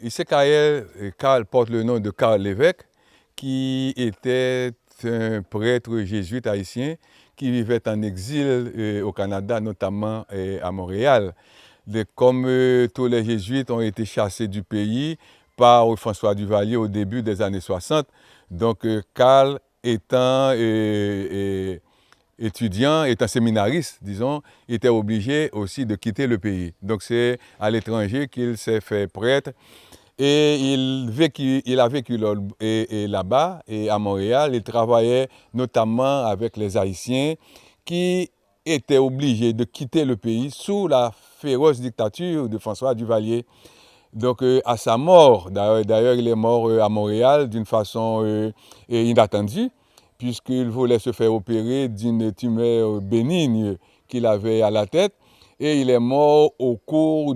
ICKL, Karl porte le nom de Karl Lévesque, qui était un prêtre jésuite haïtien qui vivait en exil au Canada, notamment à Montréal. Comme tous les jésuites ont été chassés du pays par François Duvalier au début des années 60, donc Karl étant étudiant, étant séminariste, disons, était obligé aussi de quitter le pays. Donc c'est à l'étranger qu'il s'est fait prêtre. Et il a vécu là-bas, et à Montréal. Il travaillait notamment avec les Haïtiens qui étaient obligés de quitter le pays sous la féroce dictature de François Duvalier. Donc à sa mort, d'ailleurs il est mort à Montréal d'une façon inattendue, puisqu'il voulait se faire opérer d'une tumeur bénigne qu'il avait à la tête, et il est mort au cours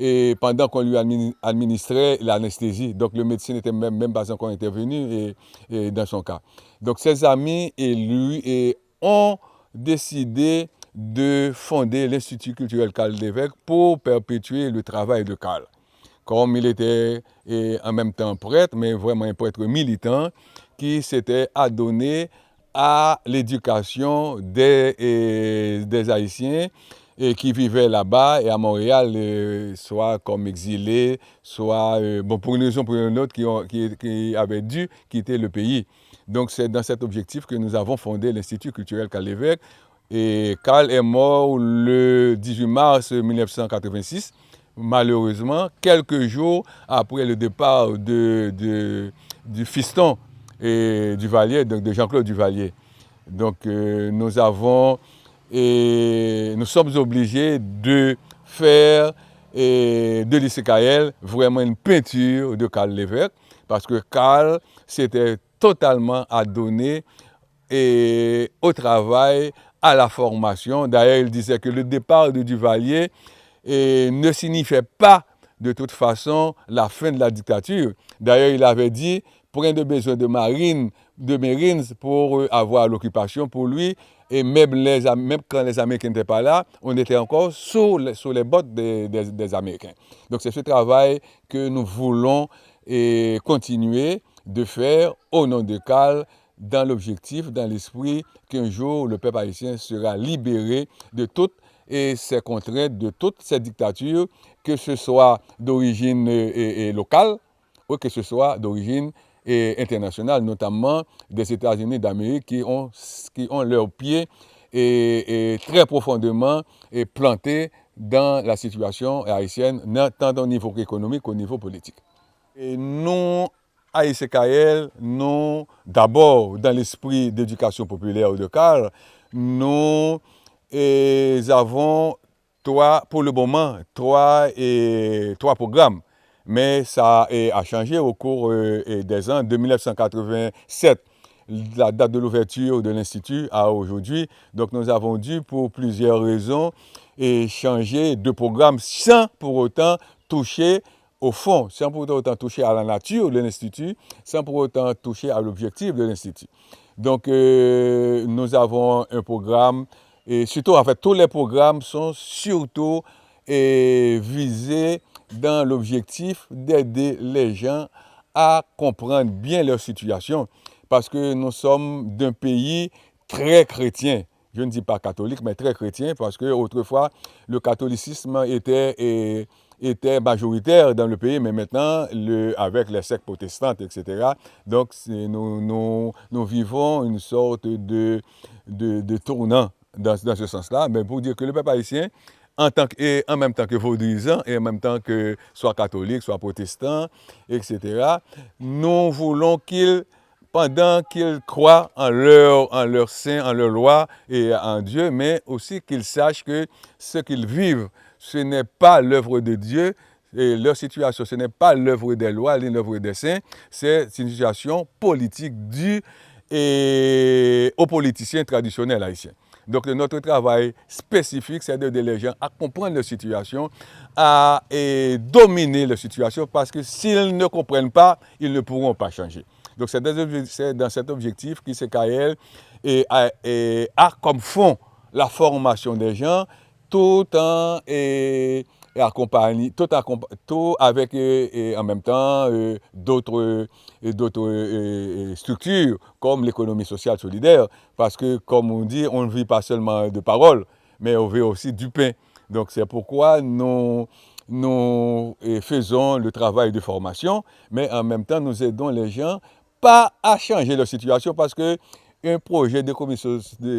et pendant qu'on lui administrait l'anesthésie. Donc le médecin n'était même pas encore intervenu dans son cas. Donc ses amis et lui ont décidé de fonder l'Institut culturel Karl Lévesque pour perpétuer le travail de Karl. Comme il était en même temps prêtre, mais vraiment un prêtre militant, qui s'était adonné à l'éducation des Haïtiens et qui vivaient là-bas et à Montréal, soit comme exilés, soit pour une raison ou pour une autre, qui avaient dû quitter le pays. Donc c'est dans cet objectif que nous avons fondé l'Institut culturel Karl Lévesque. Et Karl est mort le 18 mars 1986, malheureusement, quelques jours après le départ du fiston Duvalier, donc de Jean-Claude Duvalier. Donc nous sommes obligés de faire de l'ICKL vraiment une peinture de Karl Lévesque, parce que Karl s'était totalement adonné au travail, à la formation. D'ailleurs, il disait que le départ de Duvalier ne signifiait pas de toute façon la fin de la dictature. D'ailleurs, il avait dit point de besoin de Marines pour avoir l'occupation pour lui. Et même quand les Américains n'étaient pas là, on était encore sous les bottes des Américains. Donc c'est ce travail que nous voulons continuer de faire au nom de Karl, dans l'objectif, dans l'esprit qu'un jour le peuple haïtien sera libéré de toutes ces contraintes, de toutes ces dictatures, que ce soit d'origine locale ou que ce soit d'origine internationale, notamment des États-Unis d'Amérique qui ont leurs pieds très profondément plantés dans la situation haïtienne, tant au niveau économique qu'au niveau politique. Et nous, à ICKL, nous, d'abord, dans l'esprit d'éducation populaire de Karl, nous avons pour le moment, trois programmes. Mais ça a changé au cours des ans. De 1987, la date de l'ouverture de l'Institut, à aujourd'hui. Donc nous avons dû, pour plusieurs raisons, changer de programme sans pour autant toucher au fond, sans pour autant toucher à la nature de l'Institut, sans pour autant toucher à l'objectif de l'Institut. Donc nous avons un programme, et surtout, en fait, tous les programmes sont surtout visés dans l'objectif d'aider les gens à comprendre bien leur situation, parce que nous sommes d'un pays très chrétien. Je ne dis pas catholique, mais très chrétien, parce que autrefois, le catholicisme était majoritaire dans le pays, mais maintenant, avec les sectes protestantes, etc., donc nous vivons une sorte de tournant dans ce sens-là, mais pour dire que le peuple haïtien, en même temps que vaudisant, et en même temps que soit catholique, soit protestant, etc., nous voulons pendant qu'ils croient en leur saint, en leur loi et en Dieu, mais aussi qu'ils sachent que ce qu'ils vivent, ce n'est pas l'œuvre de Dieu, et leur situation, ce n'est pas l'œuvre des lois, ni l'œuvre des saints, c'est une situation politique due aux politiciens traditionnels haïtiens. Donc notre travail spécifique, c'est d'aider les gens à comprendre leur situation, à dominer leur situation, parce que s'ils ne comprennent pas, ils ne pourront pas changer. Donc c'est dans cet objectif qu'ICKL a comme fond la formation des gens, tout en et accompagné, tout avec en même temps d'autres structures comme l'économie sociale solidaire, parce que comme on dit, on ne vit pas seulement de paroles, mais on vit aussi du pain. Donc c'est pourquoi nous faisons le travail de formation, mais en même temps nous aidons les gens pas à changer leur situation, parce que un projet d'économie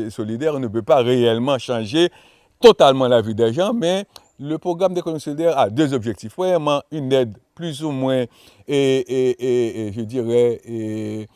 solidaire ne peut pas réellement changer totalement la vie des gens, mais le programme d'économie solidaire a deux objectifs. Premièrement, une aide plus ou moins, je dirais,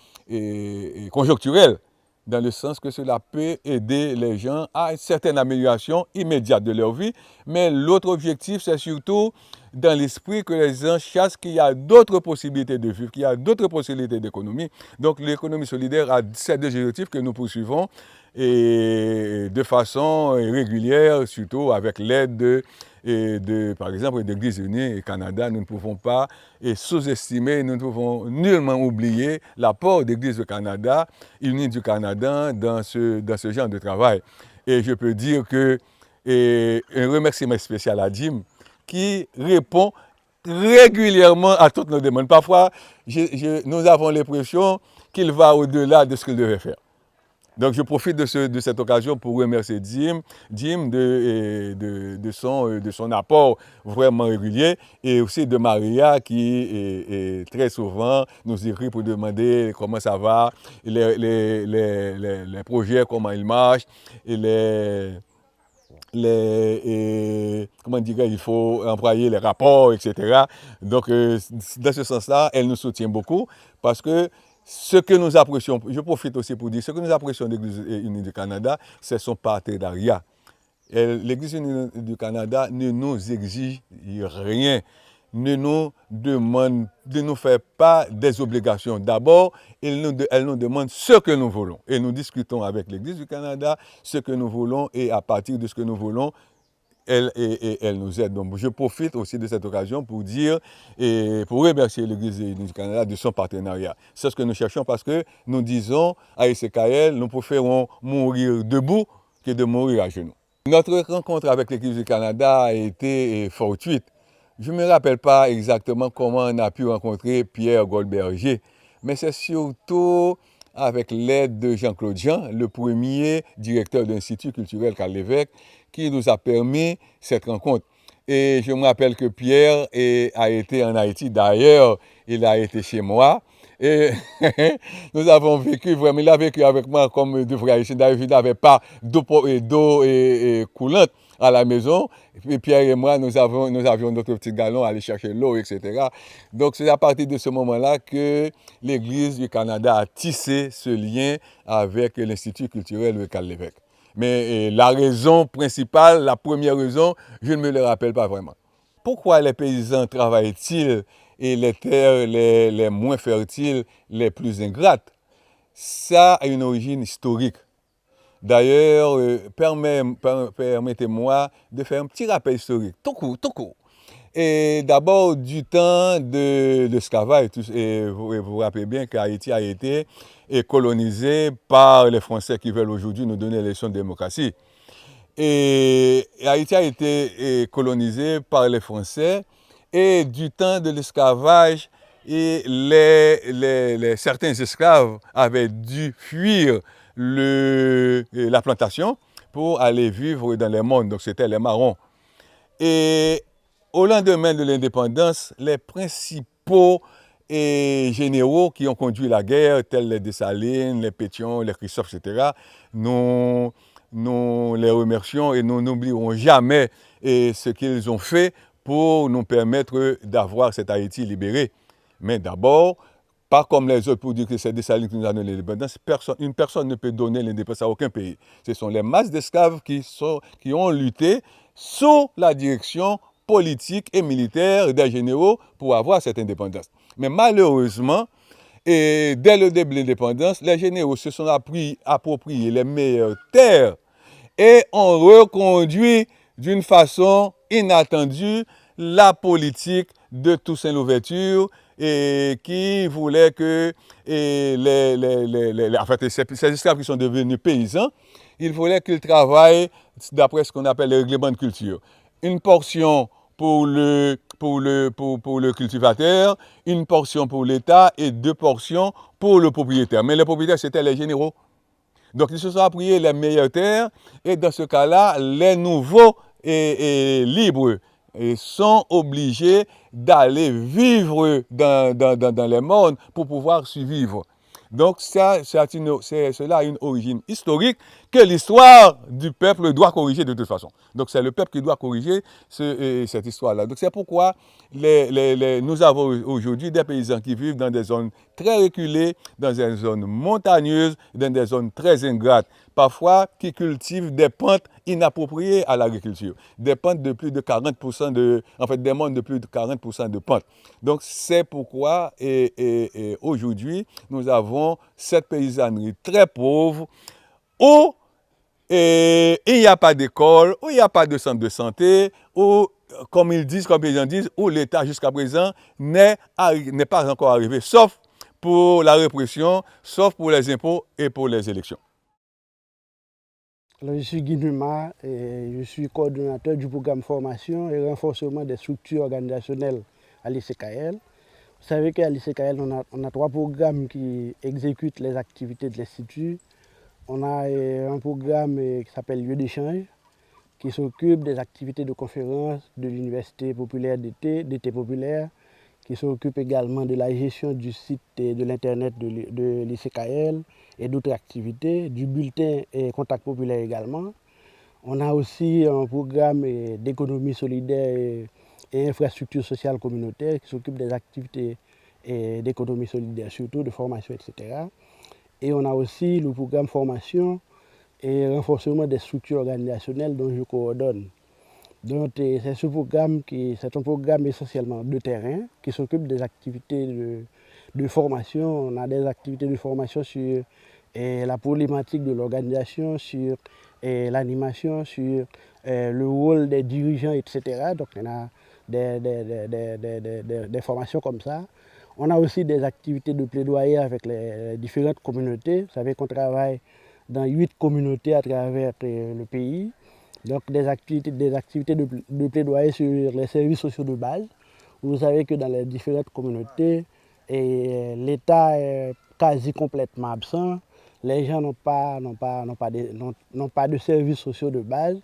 conjoncturelle, dans le sens que cela peut aider les gens à une certaine amélioration immédiate de leur vie. Mais l'autre objectif, c'est surtout dans l'esprit que les gens chassent qu'il y a d'autres possibilités de vivre, qu'il y a d'autres possibilités d'économie. Donc l'économie solidaire a ces deux objectifs que nous poursuivons et de façon régulière, surtout avec l'aide par exemple, d'Église unie et Canada. Nous ne pouvons pas sous-estimer, nous ne pouvons nullement oublier l'apport d'Église du Canada, Unie du Canada, dans ce genre de travail. Et je peux dire que un remerciement spécial à Jim, qui répond régulièrement à toutes nos demandes. Parfois, nous avons l'impression qu'il va au-delà de ce qu'il devait faire. Donc, je profite de cette occasion pour remercier Jim de son apport vraiment régulier, et aussi de Maria qui très souvent nous écrit pour demander comment ça va, les projets, comment ils marchent, et comment dirais, il faut employer les rapports, etc. Donc, dans ce sens-là, elle nous soutient beaucoup, parce que ce que nous apprécions, je profite aussi pour dire, ce que nous apprécions de l'Église unie du Canada, c'est son partenariat. L'Église unie du Canada ne nous exige rien, ne nous fait pas des obligations. D'abord, elle nous demande ce que nous voulons. Et nous discutons avec l'Église du Canada ce que nous voulons, et à partir de ce que nous voulons, elle nous aide. Donc, je profite aussi de cette occasion pour dire et pour remercier l'Église du Canada de son partenariat. C'est ce que nous cherchons, parce que nous disons à ECKL, nous préférons mourir debout que de mourir à genoux. Notre rencontre avec l'Église du Canada a été fortuite. Je ne me rappelle pas exactement comment on a pu rencontrer Pierre Goldberger, mais c'est surtout avec l'aide de Jean-Claude Jean, le premier directeur de l'Institut culturel Karl Lévesque, qui nous a permis cette rencontre. Et je me rappelle que Pierre a été en Haïti. D'ailleurs, il a été chez moi. Et nous avons vécu, vraiment, il a vécu avec moi comme deux frères haïtiens. D'ailleurs, il n'avait pas d'eau coulante à la maison. Et Pierre et moi, nous avions notre petit galon à aller chercher l'eau, etc. Donc, c'est à partir de ce moment-là que l'Église du Canada a tissé ce lien avec l'Institut culturel de Karl Lévesque. Mais la raison principale, la première raison, je ne me le rappelle pas vraiment. Pourquoi les paysans travaillent-ils et les terres les moins fertiles, les plus ingrates? Ça a une origine historique. D'ailleurs, permettez-moi de faire un petit rappel historique, tout court. Et d'abord, du temps de l'esclavage, vous vous rappelez bien qu'Haïti a été colonisé par les Français qui veulent aujourd'hui nous donner les leçons de démocratie. Et Haïti a été colonisé par les Français, et du temps de l'esclavage, certains esclaves avaient dû fuir la plantation pour aller vivre dans les mondes, donc c'était les marrons. Et au lendemain de l'indépendance, les principaux généraux qui ont conduit la guerre, tels les Dessalines, les Pétion, les Christophe, etc., nous les remercions et nous n'oublierons jamais ce qu'ils ont fait pour nous permettre d'avoir cette Haïti libérée. Mais d'abord, pas comme les autres pour dire que c'est Dessalines qui nous a donné l'indépendance. Une personne ne peut donner l'indépendance à aucun pays. Ce sont les masses d'esclaves qui ont lutté sous la direction politique et militaire des généraux pour avoir cette indépendance. Mais malheureusement, dès le début de l'indépendance, les généraux se sont appropriés les meilleures terres et ont reconduit d'une façon inattendue la politique de Toussaint Louverture, et qui voulait que ces esclaves qui sont devenus paysans, ils voulaient qu'ils travaillent d'après ce qu'on appelle le règlement de culture. Une portion pour le cultivateur, une portion pour l'État et 2 portions pour le propriétaire. Mais le propriétaire, c'était les généraux. Donc, ils se sont appropriés les meilleures terres et dans ce cas-là, les nouveaux et libres sont obligés d'aller vivre dans les mondes pour pouvoir survivre. Donc, cela a une origine historique que l'histoire du peuple doit corriger de toute façon. Donc, c'est le peuple qui doit corriger cette histoire-là. Donc, c'est pourquoi nous avons aujourd'hui des paysans qui vivent dans des zones très reculées, dans des zones montagneuses, dans des zones très ingrates, parfois qui cultivent des pentes inappropriées à l'agriculture, des pentes de plus de 40% des mondes de plus de 40% de pentes. Donc, c'est pourquoi aujourd'hui, nous avons cette paysannerie très pauvre où il n'y a pas d'école, où il n'y a pas de centre de santé, où, comme les gens disent, où l'État jusqu'à présent n'est pas encore arrivé, sauf pour la répression, sauf pour les impôts et pour les élections. Alors, je suis Guy Numa et je suis coordonnateur du programme formation et renforcement des structures organisationnelles à l'ICKL. Vous savez qu'à l'ICKL, on a 3 programmes qui exécutent les activités de l'Institut. On a un programme qui s'appelle Lieu d'échange, qui s'occupe des activités de conférences de l'Université populaire d'été populaire, qui s'occupe également de la gestion du site et de l'Internet de l'ICKL et d'autres activités, du bulletin et contact populaire également. On a aussi un programme d'économie solidaire et infrastructure sociale communautaire qui s'occupe des activités d'économie solidaire, surtout de formation, etc. Et on a aussi le programme formation et renforcement des structures organisationnelles dont je coordonne. Donc c'est ce programme c'est un programme essentiellement de terrain qui s'occupe des activités de formation. On a des activités de formation sur la problématique de l'organisation, sur l'animation, sur le rôle des dirigeants, etc. Donc on a des formations comme ça. On a aussi des activités de plaidoyer avec les différentes communautés. Vous savez qu'on travaille dans 8 communautés à travers le pays. Donc des activités de plaidoyer sur les services sociaux de base. Vous savez que dans les différentes communautés, l'État est quasi complètement absent. Les gens n'ont pas de services sociaux de base.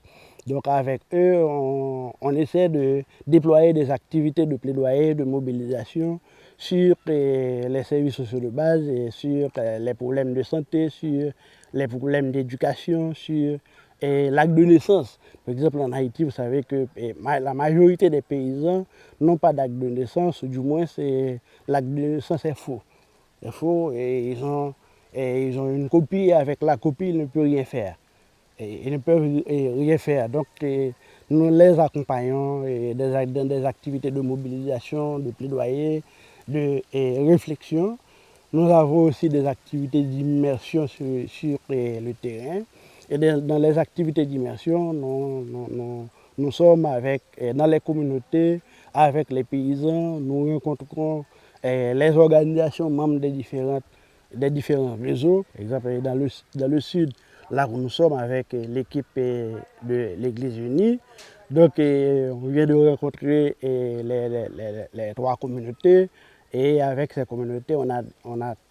Donc avec eux, on essaie de déployer des activités de plaidoyer, de mobilisation sur les services sociaux de base, et sur les problèmes de santé, sur les problèmes d'éducation, sur l'acte de naissance. Par exemple, en Haïti, vous savez que la majorité des paysans n'ont pas d'acte de naissance, ou du moins l'acte de naissance est faux. C'est faux et ils ont une copie, et avec la copie, ils ne peuvent rien faire. Ils ne peuvent rien faire. Donc, nous les accompagnons dans des activités de mobilisation, de plaidoyer, de réflexion. Nous avons aussi des activités d'immersion sur le terrain. Et dans les activités d'immersion, nous sommes dans les communautés, avec les paysans, nous rencontrons les organisations membres des différents réseaux. Par exemple, dans le sud, là où nous sommes avec l'équipe de l'Église unie. Donc, on vient de rencontrer les 3 communautés. Et avec ces communautés, on a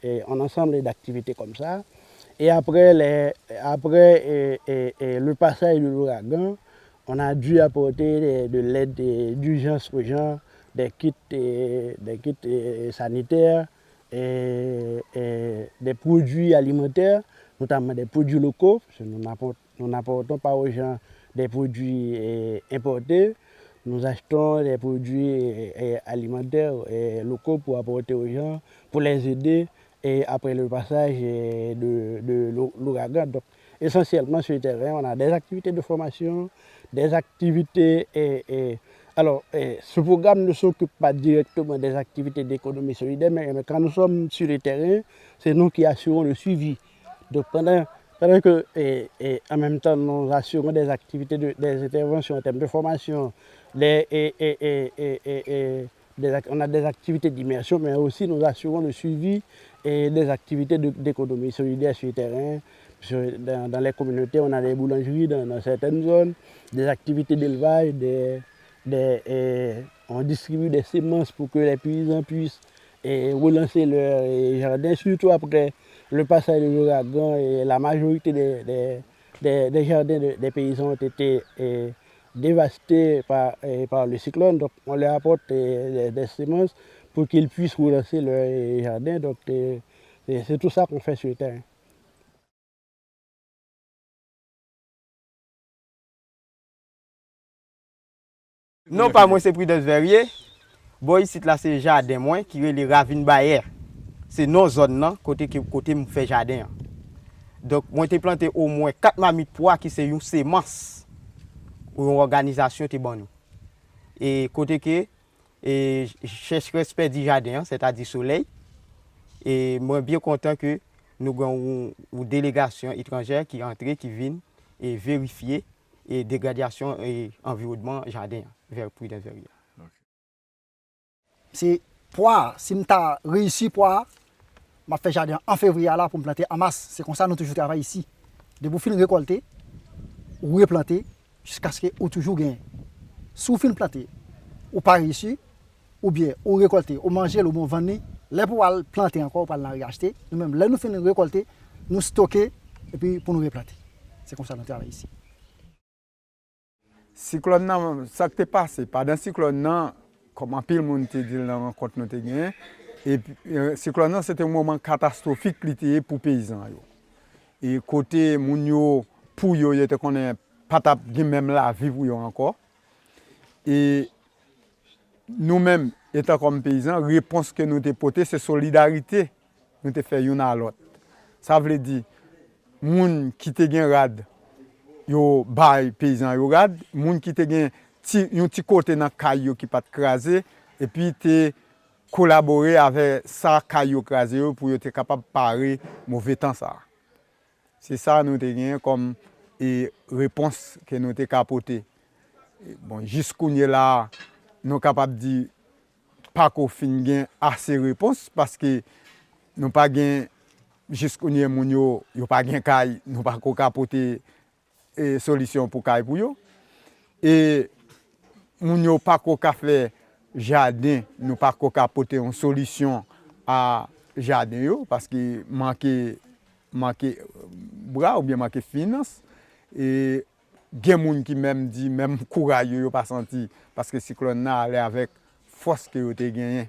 un ensemble d'activités comme ça. Et après le passage de l'ouragan, on a dû apporter de l'aide d'urgence aux gens, des kits sanitaires, et des produits alimentaires, notamment des produits locaux, parce que nous n'apportons pas aux gens des produits importés. Nous achetons des produits alimentaires locaux pour apporter aux gens, pour les aider et après le passage de l'ouragan. Donc, essentiellement sur le terrain, on a des activités de formation, des activités. Alors, ce programme ne s'occupe pas directement des activités d'économie solidaire, mais quand nous sommes sur le terrain, c'est nous qui assurons le suivi. Donc, pendant que, en même temps, nous assurons des activités, des interventions en termes de formation, on a des activités d'immersion, mais aussi nous assurons le suivi des activités d'économie solidaire sur le terrain. Dans les communautés, on a des boulangeries dans certaines zones, des activités d'élevage, des on distribue des semences pour que les paysans puissent relancer leur jardin, surtout après le passage de l'ouragan. Et la majorité des jardins des paysans ont été dévastés par le cyclone. Donc on leur apporte des semences pour qu'ils puissent relancer leur jardin. Donc c'est tout ça qu'on fait sur le terrain. Non pas moi c'est Prudence Verrier. Bon ici là c'est jardin moi qui est les ravines Bayer. C'est nos zones là côté me fait jardin. Donc moi j'ai planté au moins 4 marmites pois qui c'est une semence ou une organisation qui bon nous. Et côté que et cherche respect du jardin, c'est-à-dire soleil. Et moi bien content que nous avons une délégation étrangère qui entre qui vient et vérifier et dégradation et environnement jardin vers Prudence Verrier. C'est poire, si nous avons réussi poire, m'a fait jardin en février là pour me planter en masse. C'est comme ça que nous toujours travaillons ici. De vous finir récolter ou replanter jusqu'à ce que vous toujours gagné. Si vous finissez planter, ou pas réussi, ou bien ou récolter, ou manger, ou vendre, là pour planter encore, pour la racheter, nous-mêmes, là nous finissons récolter, nous stocker et puis pour nous replanter. C'est comme ça que nous travaillons ici. Cyclone, ça qui est passé, pendant le cyclone, comme un pile monde te dit dans la rencontre nous te gagné, et puis cyclone c'était un moment catastrophique pour les paysans. Et côté moun yo pour yo était connaît pas tap même la vie pour yo encore. Et nous-mêmes étant comme paysans, réponse que nous te porté c'est solidarité, nous te fait une à l'autre. Ça veut dire moun qui te gen rad yo bay paysan yo rad, moun qui te gen yon petit côté dans caillou qui pas craser et puis te collaborer avec ça caillou craser pour être capable parer mauvais temps ça. C'est ça nous te gagné comme réponse que nous te capoté. Bon jusqu'où là nous capable dire pas qu'on fin gain assez réponse parce que nous pas gain jusqu'où moun yo pas gain caille, nous pas qu'on capoter solution pour caille pour yo. Et moun yo pas qu'on fait jardin, nous pas qu'on apporter une solution à jardin yo parce que manquer bras ou bien manquer finance et gen moun qui même dit même courage yo pas senti parce que cyclone là allait avec force que yo te gagné.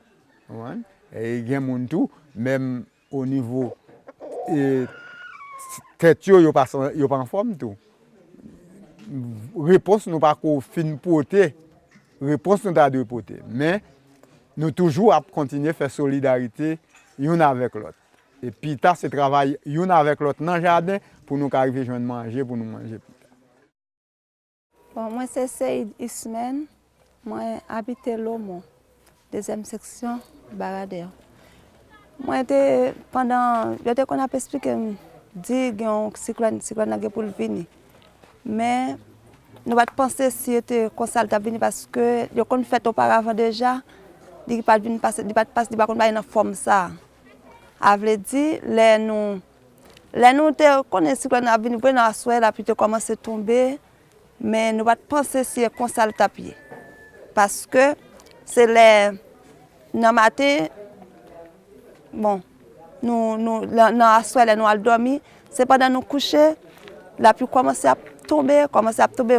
Et gen moun tout même au niveau et tête yo pas en forme tout. Réponse nous pas qu'on fin porter. Réponse nous a de porter. Mais nous toujours à continuer à faire solidarité l'un avec l'autre. Et puis ça c'est travail l'un avec l'autre dans le jardin pour nous arriver à manger pour nous manger. Bon, moi c'est Seyd Ismen, moi habite Lomon, deuxième section Baradère. Moi pendant j'étais qu'on a expliqué dit que cyclone pour venir. Mais nous ne pensons pas si c'était comme ça venir parce que nous avons fait auparavant déjà, il ne pas passer dans forme ça. Avait dit les nous connaissons cyclone a venir dans la soirée là puis commencer à tomber mais nous ne pensons pas si c'est comme ça tapis parce que c'est les dans matin bon nous dans la soirée nous allons dormir c'est pendant nous coucher la pluie commence à tomber,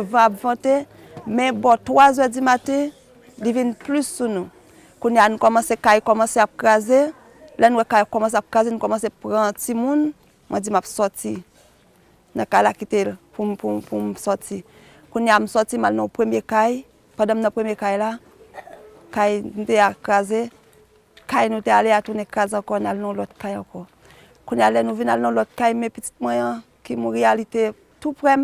va vanter, mais bon 3 heures du matin, il vient plus sur nous. Quand nous commençons à craser, là nous commençons à craser, nous commençons à prendre petit monde, moi dis m'a sorti. Dans la quitter pour me sortir. Quand nous sorti mal dans premier caille, pendant dans premier caille là, caille nous a craser, caille nous allé à tourner craser encore dans l'autre caille encore. Quand nous venons dans l'autre caille mes petites moyens qui en réalité tout près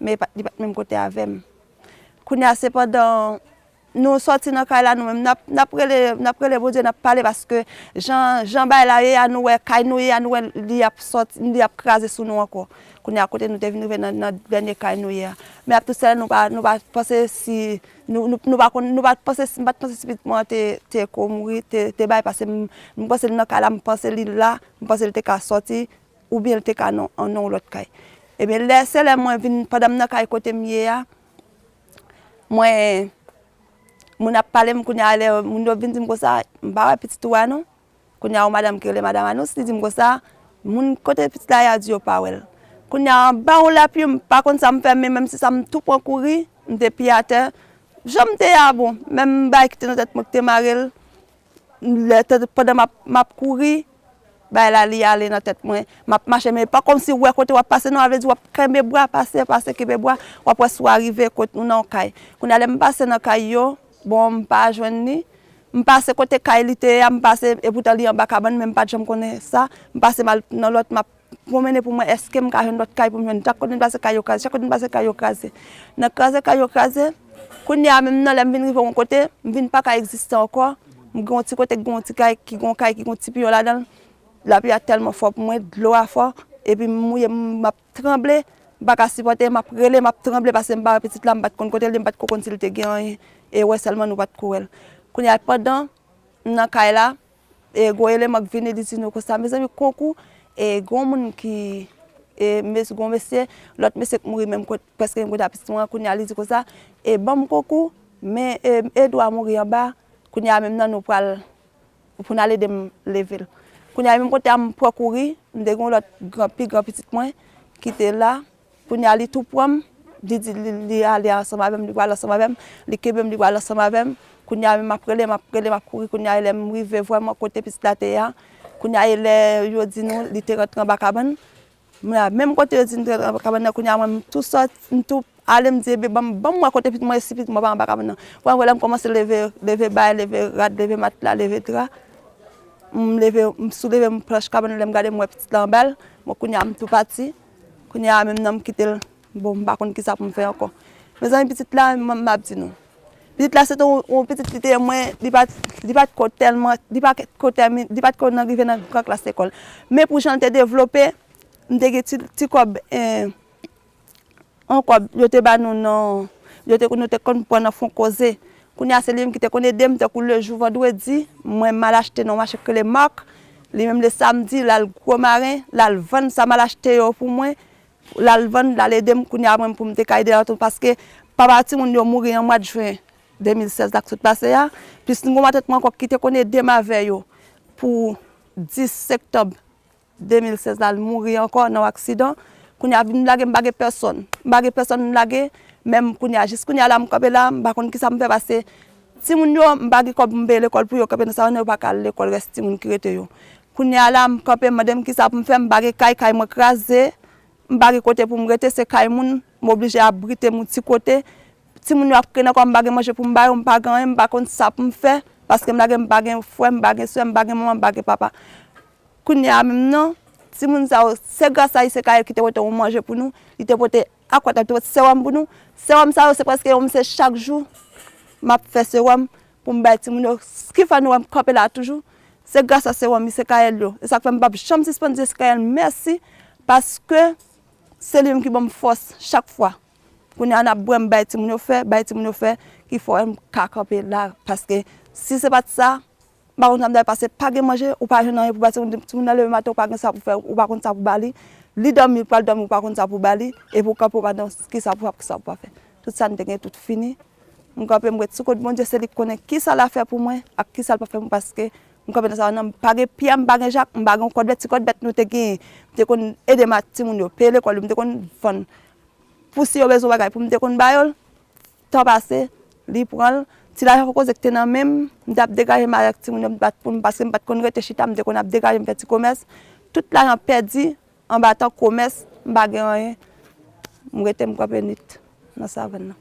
mais pas même côté avec moi. C'est pendant nous sortis dans caille là nous même n'après les bon Dieu n'a parlé parce que Jean bail là à nous caille nous à nous il a sorti il a craser sur nous encore. Qu'on à côté nous devons dans dernier caille nous mais après tout ça nous pas penser si nous pas penser spécifiquement te mourir te bail parce que nous penser dans caille là nous penser là nous penser il était sorti ou bien il était non l'autre caille. Et bien laissez les moi venir pendant dans caille côté mieux moi Moun a parlé kounya ale moun do vinn dim ko ça m'pa petit toi non kounya madame que madame Anous li dim ko ça moun côté petit la ya di yo pa wel kounya ba on la puis pas contre ça me fait même si ça me tout prend courir m'te pied à terre j'aime te ya bon même ba qui te tête moi te marel le tête pendant m'a courir ba la li aller dans tête moi m'a marcher mais pas comme si ouais côté va passer non avec dit va crème bras passer que bras ou après soit arriver côté non kay kounya aller me passer dans kay yo bon pas joindre ni me passer côté qualité me passer et pourtant li en bas cabane même pas j'aime connais ça me passer mal dans l'autre m'a promener pour moi est-ce que me ka l'autre caille pour me chaque côté passer caille occasion chaque côté passer caille occasion dans caille occasion kounya même dans l'aime venir von côté me vinn pas ka exister encore me gon petit côté gon petit caille qui gon petit pion là dedans la pluie a tellement fort pour moi de l'eau a fort et puis mouiller m'a tremblé pas ka supporter m'a relé m'a tremblé parce que me petite là me bat côté me bat kokon s'il te gain et ouais seulement nous pas de courir quand y a pendant dans caille là et goyele m'a venir dire nous que ça mes amis concours et grand monde qui et monsieur grand monsieur l'autre monsieur mourir même parce que me petit moi quand y a dit que ça et bon concours mais et doit mourir en bas quand y a même nous pour aller de lever quand y a même côté am pour courir me gon l'autre grand petit moi qui était là pour y aller tout prendre li aller ensemble avec li aller ensemble avec li kebem li aller ensemble avec kounya m'a courir kounya elle m'rive vraiment côté petit la terre kounya elle yo di nous li te rentre en bas cabane même côté yo di en bas cabane kounya tout ça tout aller me dire bon moi côté petit moi ici petit moi en bas cabane voilà me commencer lever bas lever rad lever matelas lever drap lever soulever me planche cabane me garder moi petit lambel moi kounya tout parti kounya même n'a me quitter bon par contre qui ça pour me faire encore mes amis petite là m'a dit non petite là c'est un petite qui était moins il pas tellement il pas arriver dans grande classe école mais pour chanter développer m'te petit cob encore yo te ba nous non yo te nous te prendre fond causer kounya c'est lui qui te connaît dem te pour le jour vendredi moi mal acheté non marché que les marques les même le samedi là le gros marin là le vendre ça mal acheté pour moi là le vendre là les dem kounya moi pour me te cailler parce que papa ti moun yo mouri en mois de juin 2016 d'acte passé là puis nous ma tête encore qui te connaît dem avec yo pour 10 septembre 2016 là mourir encore dans accident kounya vinn laguer personne laguer même kounya juste kounya là m'capé là par contre qui ça me fait passer si moun yo m'bagi ko m'be l'école pour yo capé dans ça on pas à l'école reste si moun qui rete yo kounya là m'capé madame qui ça me fait m'bagi kay m'craser m'bagi côté pour me rete c'est kay moun m'obligé à abriter mon petit côté si moun yo a prendre comme m'bagi manger pour m'bagi on pas gagner par contre ça pour me faire parce que m'bagi frère m'bagi soeur m'bagi maman m'bagi papa kounya même non si moun ça c'est grâce à c'est kay qui te porter manger pour nous il te porter à quoi te sérum pour nous sérum ça c'est parce que on c'est chaque jour m'a fait sérum pour me bâtir mon ce qui fait nous camper là toujours c'est grâce à sérum c'est kay là et ça fait me pas jamais suspendre c'est kay merci parce que c'est lui qui me force chaque fois qu'on a boire me bâtir mon fait qu'il faut camper là parce que si c'est pas ça ba on a passer pas manger ou pas rien pour bâtir tout le matin pas ça pour faire ou pas ça pour bali li dormir pas dormir pas ça pour bali et pour camper pas dans qui ça pour faire tout ça n'est tout fini on camper me tout bon Dieu c'est lui connaît qui ça l'a fait pour moi et qui ça pas fait parce que on camper dans ça on pas Pierre pas Jacques pas code bête nous te gagner te kon aider ma ti moun yo payer l'école te kon fond pour si yo besoin bagay pour me te kon bayol temps passé li prend si la cause que dans même m't'a dégager ma ti moun yo pour parce que m'pas kon rete chita me te kon a dégager petit commerce tout l'argent perdu en battant commerce m'pa rien m'rete m'camper net dans savane.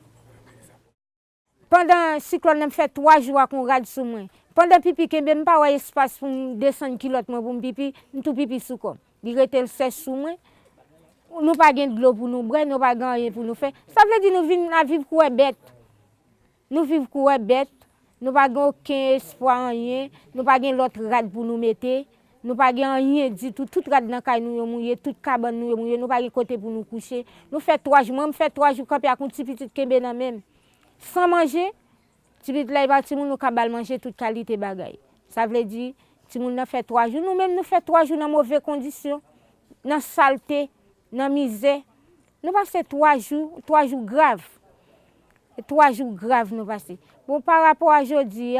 Pendant cyclone me fait 3 jours qu'on rade sous moi. Pendant pipi que même pas espace pour descendre kilote moi pour me pipi, tout pipi sous comme. Il rete le sèche sous moi. Nous pas gain de l'eau pour nous boire, nous pas rien pour nous faire. Ça veut dire nous vivre quoi bête. Nous vivre quoi bête. Nous pas gain aucun espoir rien, nous pas gain l'autre rade pour nous mettre. Nous pas gain rien du tout, tout rade dans caille nous mouiller, toute cabane nous mouiller, nous pas gain côté pour nous coucher. Nous fait 3 jours, moi me fait 3 jours camper à un petit kembe dans même. Sans manger, tu peux là il nous cabal manger toute qualité bagaille. Ça veut dire si nous fait 3 jours, nous même nous fait 3 jours dans mauvaises conditions, dans saleté, dans misère. Nous passons 3 jours graves. Et 3 jours graves nous passés. Bon, par rapport à aujourd'hui,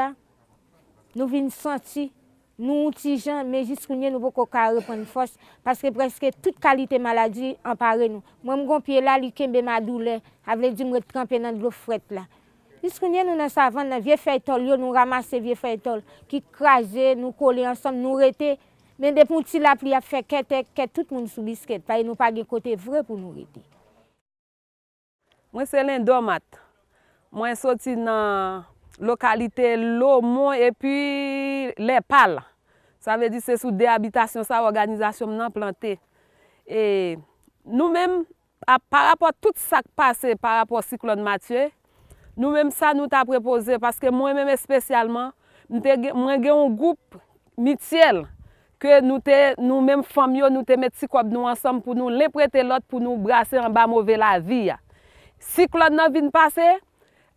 nous venons sentir, nous, petits gens, mais jusqu'à nous ne pouvons pas reprendre force parce que presque toute qualité maladie empare nous. Moi, mon pied là, il kembe ma douleur, avec dit me tremper dans de l'eau frette là. Jusqu'à nous dans savane, vieux feuilles tol, nous ramasser vieux feuilles tol qui craser, nous coller ensemble, nous rester. Mais depuis petit la pluie a fait que tout le monde sous biscuit, parce que nous pas de côté vrai pour nous rester. Moi c'est l'Indomat. Moi sorti dans localité Lomon et puis les Pales. Ça veut dire c'est sous des habitations ça organisation nan planté. Et nous-mêmes par rapport à tout ça qui passé par rapport au cyclone Mathieu, nous-mêmes ça nous t'a proposé parce que moi-même spécialement moi j'ai un groupe mutuel que nous-mêmes familles nous te mettre si nous ensemble pour nous les prêter l'autre pour nous brasser en bas mauvais la vie. Cyclone nan vinn passer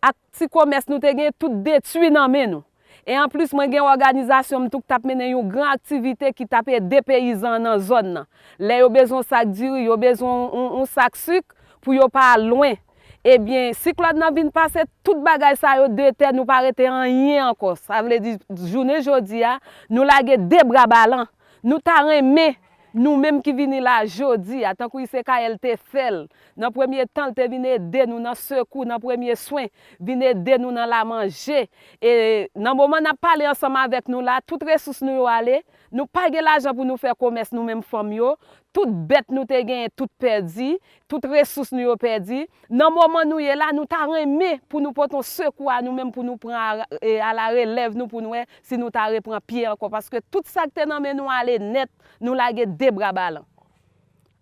ak ti commerce nous te gen tout détruit nan men nous. Et en plus moi gen organisation tout t'a mené une grande activité qui t'a des paysans dans zone nan. Les yo besoin sac duri, yo besoin un sac sucre pour yo pas loin. Eh bien, cyclone nan vinn passer tout bagay sa yo de terre nous pas arrêter en rien encore. Ça veut dire journée jodi a nous lage des bras ballants. Nous t'a remé nous-mêmes qui venons là jodi, tant que ICKL te fait, dans le premier temps, te venu aider nous dans secours, dans le premier soin, venu aider nous dans la manger. Et dans le moment où nous parlé ensemble avec nous là, toutes les ressources nous aller, nous pas l'argent pour nous faire commerce nous-mêmes famille, toutes bêtes nous te gagné, toutes perdues, toutes ressources nous perdues. Dans le moment où nous est là, nous t'a remis pour nous porter secours à nous-mêmes pour nous prendre à la relève nous pour nous si nous t'a reprend pied encore parce que tout ça que nous nous aller net, nous laguer des bras ballants.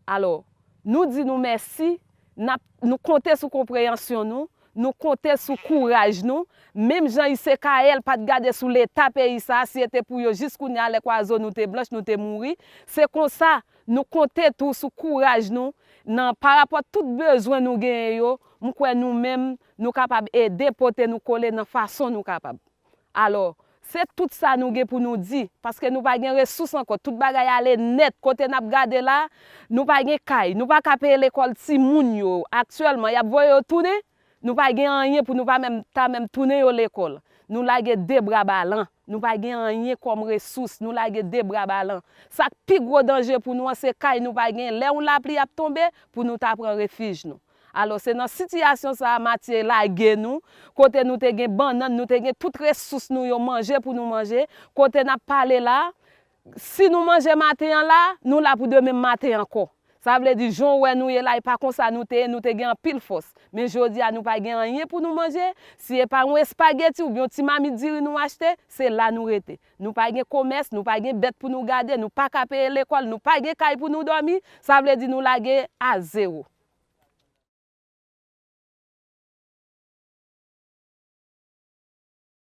Alors, nous disons merci, nous comptons sur compréhension nous comptons sur courage nous, même Jean ICKL pas de garder sous l'état pays ça, si c'était pour yo jusqu'où les oiseaux nous te blanche nous te mourir, c'est comme ça nous comptons tout sur courage nous, par rapport à tout besoin nous gagnons, nous-mêmes nous capables aider porter nous coller dans façon nous capables. Alors c'est tout ça nous avons pour nous dire parce que nous pas de ressources encore tout bagay aller net côté n'a regarder là nous pas de caille nous pas payer l'école ti moun yo actuellement y a voye tourner nous pas de rien pour nous pas même tourner à l'école nous laguer des bras ballants nous pas de rien comme ressources nous laguer des bras ballants ça plus gros danger pour nous c'est caille nous pas de là où la pluie a tombé pour nous ta prendre refuge nous. Alors c'est dans situation ça matière la nous côté nous te gen banane nous te gen toutes ressources nous yo manger pour nous manger côté n'a parlé là si nous manger matin là nous là pour demain matin encore ça veut dire jour où nous est là pas comme ça nous te gen pile force mais jodi a nous pas gen rien pour nous manger si pas un spaghetti ou bien ti mami diri nous acheter c'est là nous rete nous pas gen commerce nous pas gen bête pour nous garder nous pas payer l'école nous pas gen caille pour nous dormir ça veut dire nous laguer à zéro.